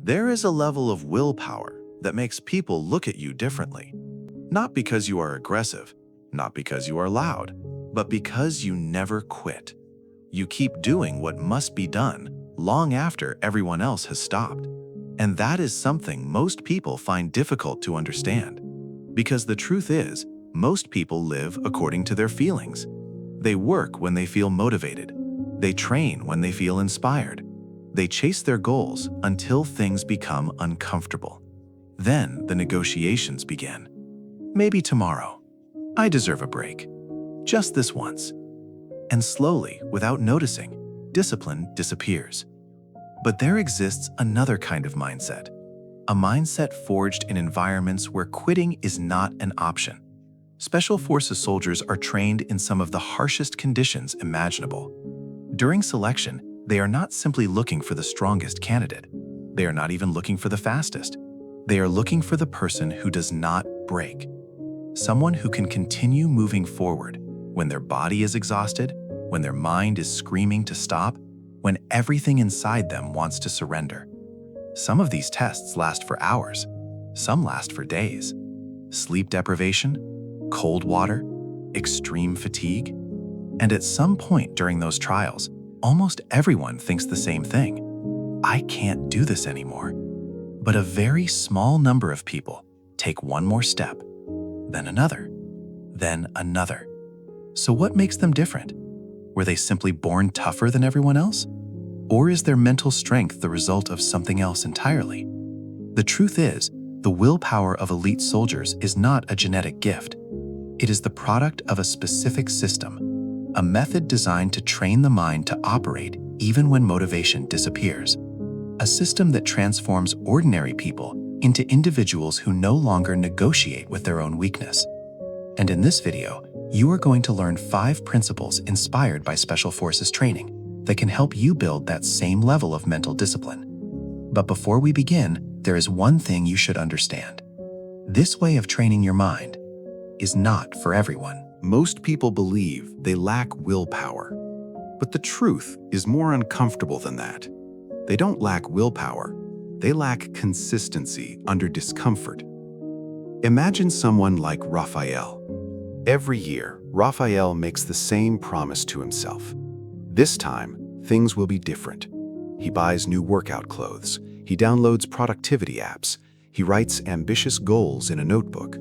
There is a level of willpower that makes people look at you differently. Not because you are aggressive, not because you are loud, but because you never quit. You keep doing what must be done long after everyone else has stopped. And that is something most people find difficult to understand. Because the truth is, most people live according to their feelings. They work when they feel motivated. They train when they feel inspired. They chase their goals until things become uncomfortable. Then the negotiations begin. Maybe tomorrow. I deserve a break. Just this once. And slowly, without noticing, discipline disappears. But there exists another kind of mindset. A mindset forged in environments where quitting is not an option. Special Forces soldiers are trained in some of the harshest conditions imaginable. During selection, they are not simply looking for the strongest candidate. They are not even looking for the fastest. They are looking for the person who does not break. Someone who can continue moving forward when their body is exhausted, when their mind is screaming to stop, when everything inside them wants to surrender. Some of these tests last for hours. Some last for days. Sleep deprivation, cold water, extreme fatigue. And at some point during those trials, almost everyone thinks the same thing. I can't do this anymore. But a very small number of people take one more step, then another, then another. So what makes them different? Were they simply born tougher than everyone else? Or is their mental strength the result of something else entirely? The truth is, the willpower of elite soldiers is not a genetic gift. It is the product of a specific system, a method designed to train the mind to operate even when motivation disappears. A system that transforms ordinary people into individuals who no longer negotiate with their own weakness. And in this video, you are going to learn 5 principles inspired by Special Forces training that can help you build that same level of mental discipline. But before we begin, there is one thing you should understand. This way of training your mind is not for everyone. Most people believe they lack willpower, but the truth is more uncomfortable than that. They don't lack willpower, they lack consistency under discomfort. Imagine someone like Raphael. Every year, Raphael makes the same promise to himself. This time, things will be different. He buys new workout clothes, he downloads productivity apps, he writes ambitious goals in a notebook.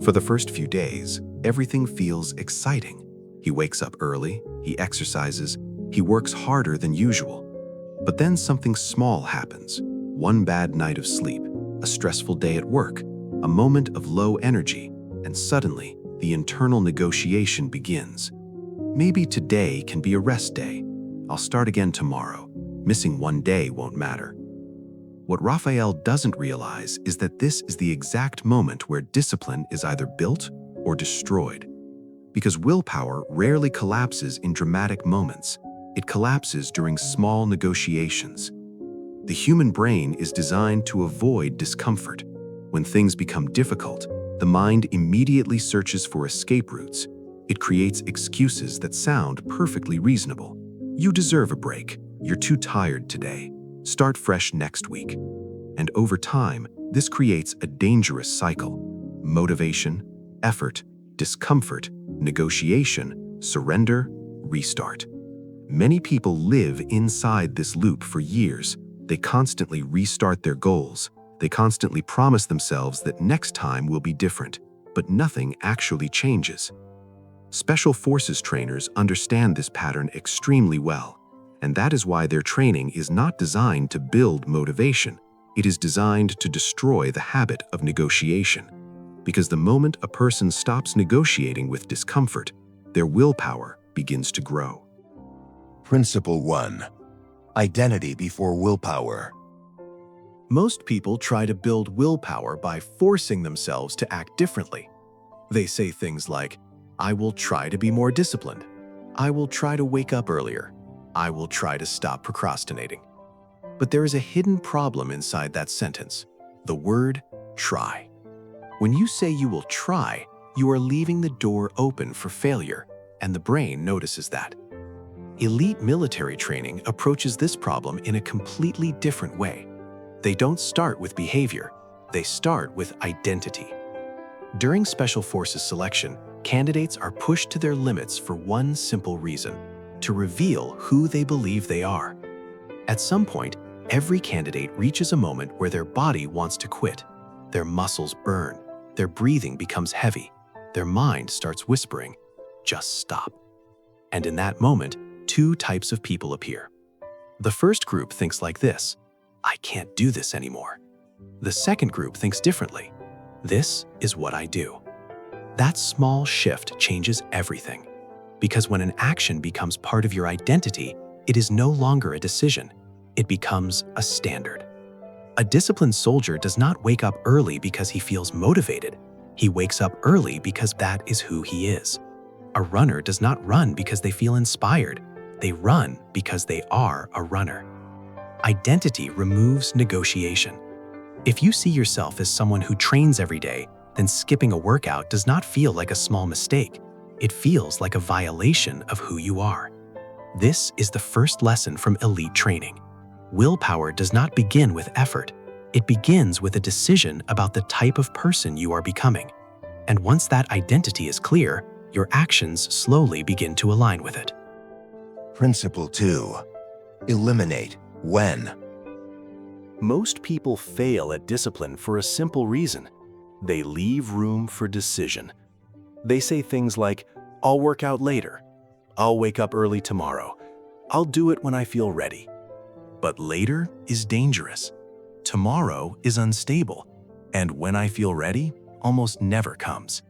For the first few days, everything feels exciting. He wakes up early, he exercises, he works harder than usual. But then something small happens. One bad night of sleep, a stressful day at work, a moment of low energy, and suddenly, the internal negotiation begins. Maybe today can be a rest day. I'll start again tomorrow. Missing one day won't matter. What Raphael doesn't realize is that this is the exact moment where discipline is either built or destroyed. Because willpower rarely collapses in dramatic moments. It collapses during small negotiations. The human brain is designed to avoid discomfort. When things become difficult, the mind immediately searches for escape routes. It creates excuses that sound perfectly reasonable. You deserve a break. You're too tired today. Start fresh next week. And over time, this creates a dangerous cycle. Motivation, effort, discomfort, negotiation, surrender, restart. Many people live inside this loop for years. They constantly restart their goals. They constantly promise themselves that next time will be different, but nothing actually changes. Special Forces trainers understand this pattern extremely well, and that is why their training is not designed to build motivation. It is designed to destroy the habit of negotiation. Because the moment a person stops negotiating with discomfort, their willpower begins to grow. Principle 1. Identity before willpower. Most people try to build willpower by forcing themselves to act differently. They say things like, I will try to be more disciplined. I will try to wake up earlier. I will try to stop procrastinating. But there is a hidden problem inside that sentence, the word try. When you say you will try, you are leaving the door open for failure, and the brain notices that. Elite military training approaches this problem in a completely different way. They don't start with behavior, they start with identity. During Special Forces selection, candidates are pushed to their limits for one simple reason: to reveal who they believe they are. At some point, every candidate reaches a moment where their body wants to quit. Their muscles burn, their breathing becomes heavy, their mind starts whispering, "Just stop." And in that moment, two types of people appear. The first group thinks like this: "I can't do this anymore." The second group thinks differently: "This is what I do." That small shift changes everything. Because when an action becomes part of your identity, it is no longer a decision. It becomes a standard. A disciplined soldier does not wake up early because he feels motivated. He wakes up early because that is who he is. A runner does not run because they feel inspired. They run because they are a runner. Identity removes negotiation. If you see yourself as someone who trains every day, then skipping a workout does not feel like a small mistake. It feels like a violation of who you are. This is the first lesson from elite training. Willpower does not begin with effort. It begins with a decision about the type of person you are becoming. And once that identity is clear, your actions slowly begin to align with it. Principle 2. Eliminate when. Most people fail at discipline for a simple reason. They leave room for decision. They say things like, "I'll work out later. I'll wake up early tomorrow. I'll do it when I feel ready." But later is dangerous. Tomorrow is unstable. And when I feel ready almost never comes.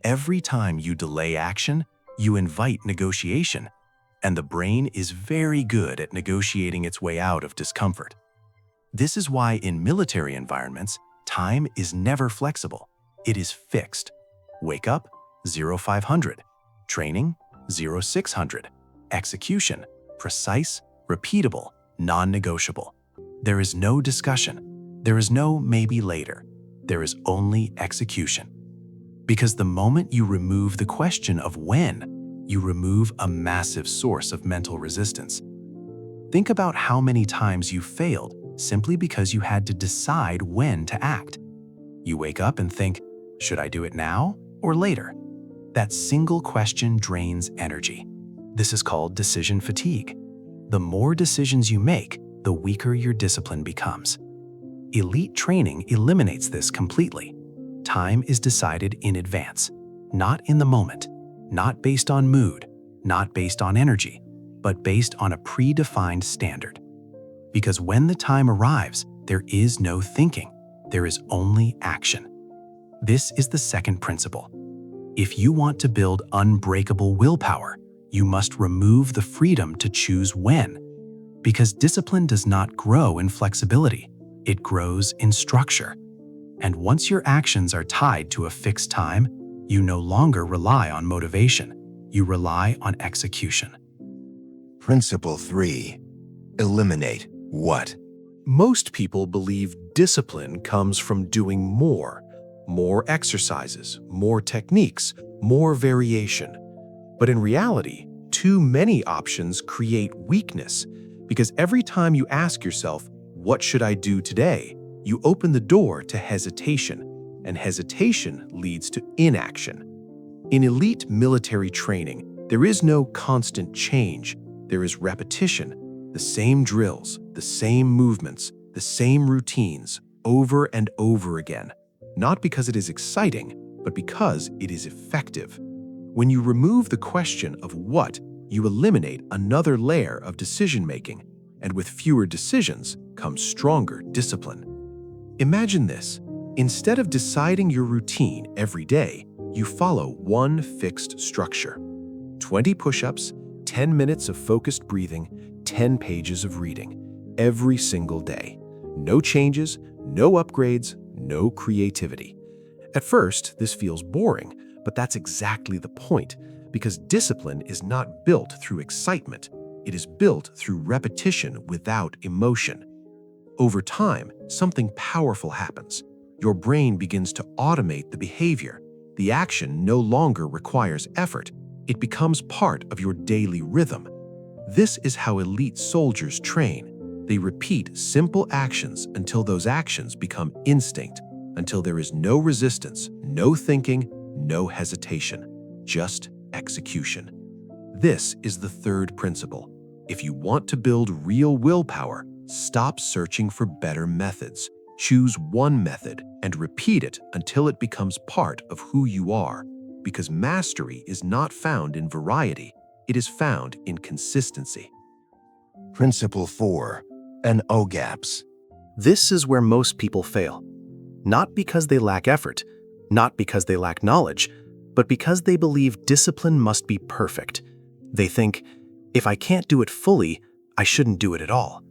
Every time you delay action, you invite negotiation. And the brain is very good at negotiating its way out of discomfort. This is why in military environments, time is never flexible. It is fixed. Wake up, 0500. Training, 0600. Execution, precise, repeatable, non-negotiable. There is no discussion. There is no maybe later. There is only execution. Because the moment you remove the question of when, you remove a massive source of mental resistance. Think about how many times you failed simply because you had to decide when to act. You wake up and think, should I do it now or later? That single question drains energy. This is called decision fatigue. The more decisions you make, the weaker your discipline becomes. Elite training eliminates this completely. Time is decided in advance, not in the moment, not based on mood, not based on energy, but based on a predefined standard. Because when the time arrives, there is no thinking, there is only action. This is the second principle. If you want to build unbreakable willpower, you must remove the freedom to choose when. Because discipline does not grow in flexibility, it grows in structure. And once your actions are tied to a fixed time, you no longer rely on motivation, you rely on execution. Principle 3. Eliminate what? Most people believe discipline comes from doing more exercises, more techniques, more variation. But in reality, too many options create weakness, because every time you ask yourself, what should I do today? You open the door to hesitation, and hesitation leads to inaction. In elite military training, there is no constant change. There is repetition, the same drills, the same movements, the same routines, over and over again. Not because it is exciting, but because it is effective. When you remove the question of what, you eliminate another layer of decision-making, and with fewer decisions comes stronger discipline. Imagine this. Instead of deciding your routine every day, you follow one fixed structure. 20 push-ups, 10 minutes of focused breathing, 10 pages of reading, every single day. No changes, no upgrades, no creativity. At first, this feels boring, but that's exactly the point, because discipline is not built through excitement. It is built through repetition without emotion. Over time, something powerful happens. Your brain begins to automate the behavior. The action no longer requires effort. It becomes part of your daily rhythm. This is how elite soldiers train. They repeat simple actions until those actions become instinct, until there is no resistance, no thinking, no hesitation, just execution. This is the third principle. If you want to build real willpower, stop searching for better methods. Choose one method and repeat it until it becomes part of who you are. Because mastery is not found in variety, it is found in consistency. Principle 4. NO gaps. This is where most people fail. Not because they lack effort, not because they lack knowledge, but because they believe discipline must be perfect. They think, if I can't do it fully, I shouldn't do it at all.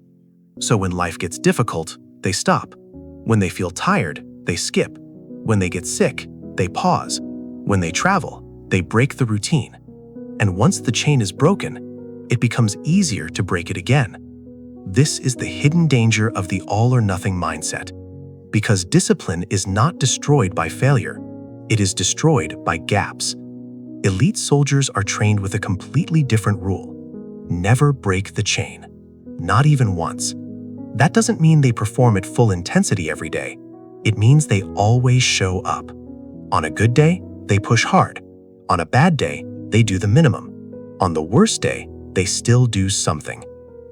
So when life gets difficult, they stop. When they feel tired, they skip. When they get sick, they pause. When they travel, they break the routine. And once the chain is broken, it becomes easier to break it again. This is the hidden danger of the all-or-nothing mindset. Because discipline is not destroyed by failure, it is destroyed by gaps. Elite soldiers are trained with a completely different rule. Never break the chain. Not even once. That doesn't mean they perform at full intensity every day. It means they always show up. On a good day, they push hard. On a bad day, they do the minimum. On the worst day, they still do something.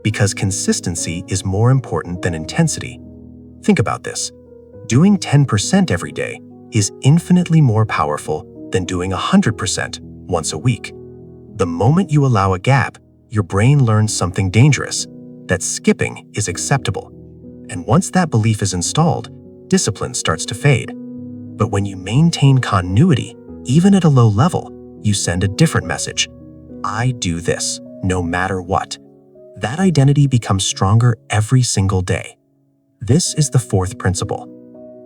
Because consistency is more important than intensity. Think about this. Doing 10% every day is infinitely more powerful than doing 100% once a week. The moment you allow a gap, your brain learns something dangerous, that skipping is acceptable. And once that belief is installed, discipline starts to fade. But when you maintain continuity, even at a low level, you send a different message. I do this, no matter what. That identity becomes stronger every single day. This is the fourth principle.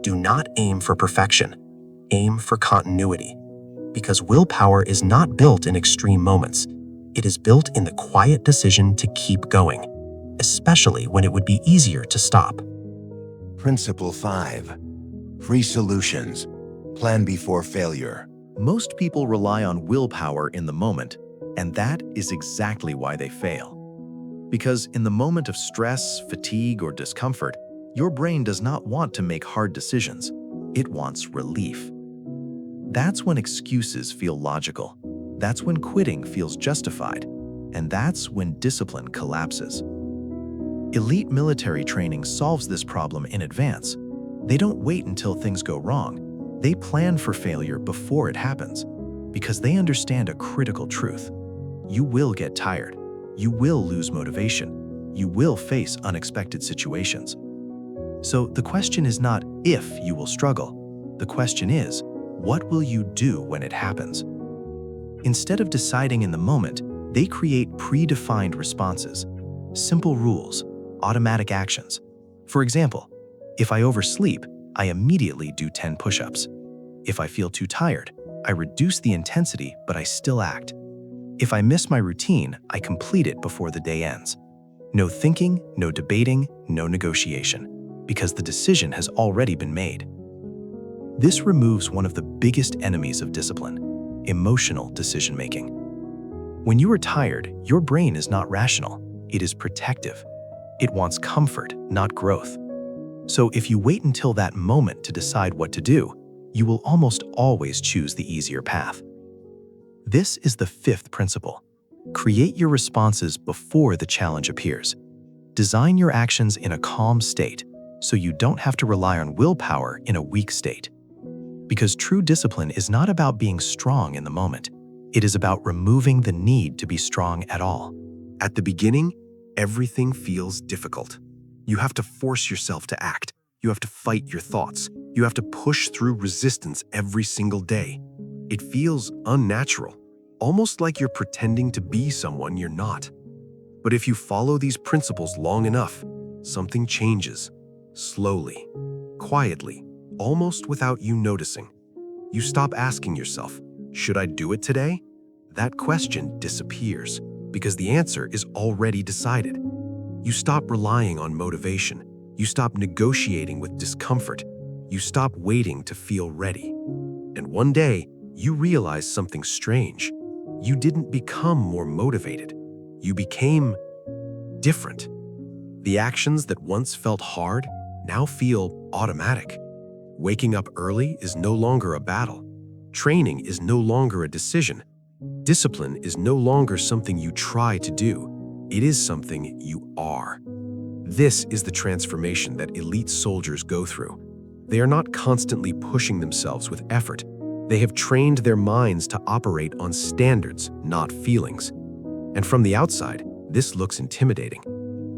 Do not aim for perfection. Aim for continuity. Because willpower is not built in extreme moments. It is built in the quiet decision to keep going, especially when it would be easier to stop. Principle 5. Free solutions. Plan before failure. Most people rely on willpower in the moment, and that is exactly why they fail. Because in the moment of stress, fatigue, or discomfort, your brain does not want to make hard decisions. It wants relief. That's when excuses feel logical. That's when quitting feels justified. And that's when discipline collapses. Elite military training solves this problem in advance. They don't wait until things go wrong. They plan for failure before it happens, because they understand a critical truth. You will get tired. You will lose motivation. You will face unexpected situations. So the question is not if you will struggle. The question is, what will you do when it happens? Instead of deciding in the moment, they create predefined responses, simple rules, automatic actions. For example, if I oversleep, I immediately do 10 push-ups. If I feel too tired, I reduce the intensity, but I still act. If I miss my routine, I complete it before the day ends. No thinking, no debating, no negotiation, because the decision has already been made. This removes one of the biggest enemies of discipline, emotional decision-making. When you are tired, your brain is not rational. It is protective. It wants comfort, not growth. So if you wait until that moment to decide what to do, you will almost always choose the easier path. This is the fifth principle. Create your responses before the challenge appears. Design your actions in a calm state, so you don't have to rely on willpower in a weak state. Because true discipline is not about being strong in the moment. It is about removing the need to be strong at all. At the beginning, everything feels difficult. You have to force yourself to act. You have to fight your thoughts. You have to push through resistance every single day. It feels unnatural, almost like you're pretending to be someone you're not. But if you follow these principles long enough, something changes. Slowly, quietly, almost without you noticing. You stop asking yourself, should I do it today? That question disappears because the answer is already decided. You stop relying on motivation. You stop negotiating with discomfort. You stop waiting to feel ready. And one day, you realize something strange. You didn't become more motivated. You became different. The actions that once felt hard now feel automatic. Waking up early is no longer a battle. Training is no longer a decision. Discipline is no longer something you try to do. It is something you are. This is the transformation that elite soldiers go through. They are not constantly pushing themselves with effort. They have trained their minds to operate on standards, not feelings. And from the outside, this looks intimidating.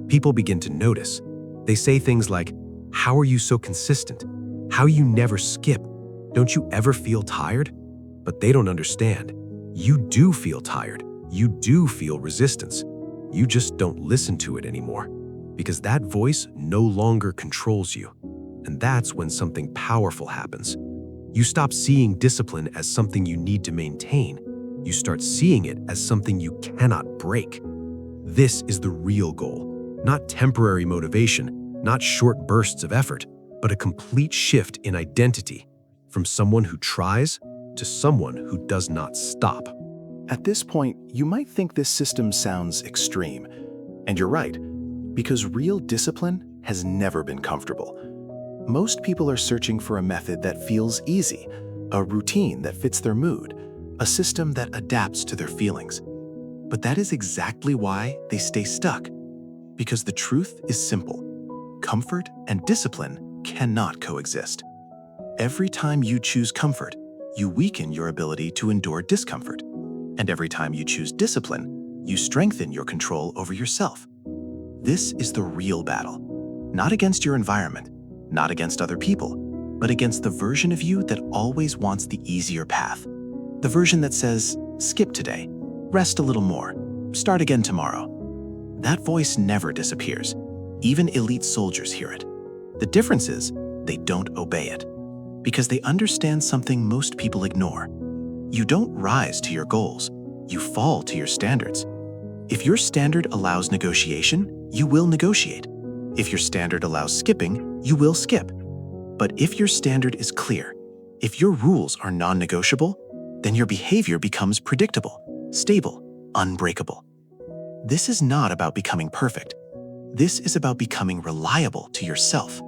People begin to notice. They say things like, "How are you so consistent? How you never skip? Don't you ever feel tired?" But they don't understand. You do feel tired. You do feel resistance. You just don't listen to it anymore, because that voice no longer controls you. And that's when something powerful happens. You stop seeing discipline as something you need to maintain. You start seeing it as something you cannot break. This is the real goal, not temporary motivation, not short bursts of effort, but a complete shift in identity, from someone who tries to someone who does not stop. At this point, you might think this system sounds extreme. And you're right, because real discipline has never been comfortable. Most people are searching for a method that feels easy, a routine that fits their mood, a system that adapts to their feelings. But that is exactly why they stay stuck. Because the truth is simple. Comfort and discipline cannot coexist. Every time you choose comfort, you weaken your ability to endure discomfort. And every time you choose discipline, you strengthen your control over yourself. This is the real battle. Not against your environment, not against other people, but against the version of you that always wants the easier path. The version that says, "Skip today, rest a little more, start again tomorrow." That voice never disappears. Even elite soldiers hear it. The difference is, they don't obey it. Because they understand something most people ignore. You don't rise to your goals, you fall to your standards. If your standard allows negotiation, you will negotiate. If your standard allows skipping, you will skip. But if your standard is clear, if your rules are non-negotiable, then your behavior becomes predictable, stable, unbreakable. This is not about becoming perfect. This is about becoming reliable to yourself.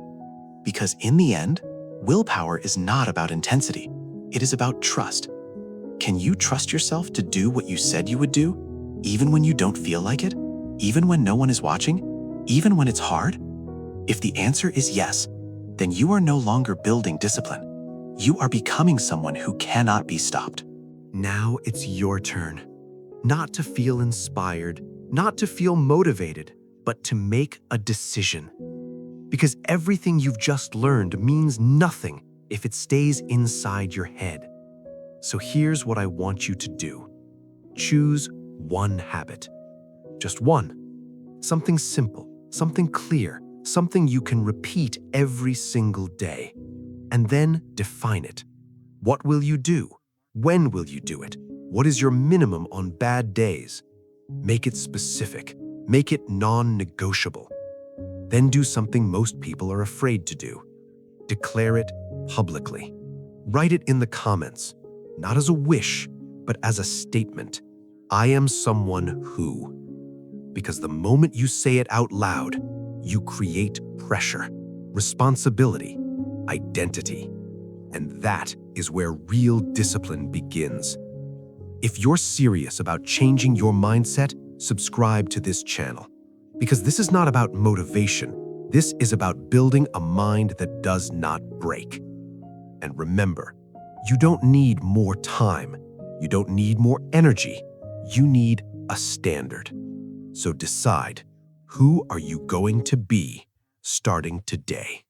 Because in the end, willpower is not about intensity. It is about trust. Can you trust yourself to do what you said you would do, even when you don't feel like it? Even when no one is watching? Even when it's hard? If the answer is yes, then you are no longer building discipline. You are becoming someone who cannot be stopped. Now it's your turn. Not to feel inspired, not to feel motivated, but to make a decision. Because everything you've just learned means nothing if it stays inside your head. So here's what I want you to do. Choose one habit. Just one. Something simple, something clear, something you can repeat every single day. And then define it. What will you do? When will you do it? What is your minimum on bad days? Make it specific. Make it non-negotiable. Then do something most people are afraid to do. Declare it publicly. Write it in the comments, not as a wish, but as a statement. I am someone who. Because the moment you say it out loud, you create pressure, responsibility, identity. And that is where real discipline begins. If you're serious about changing your mindset, subscribe to this channel. Because this is not about motivation. This is about building a mind that does not break. And remember, you don't need more time. You don't need more energy. You need a standard. So decide, who are you going to be starting today?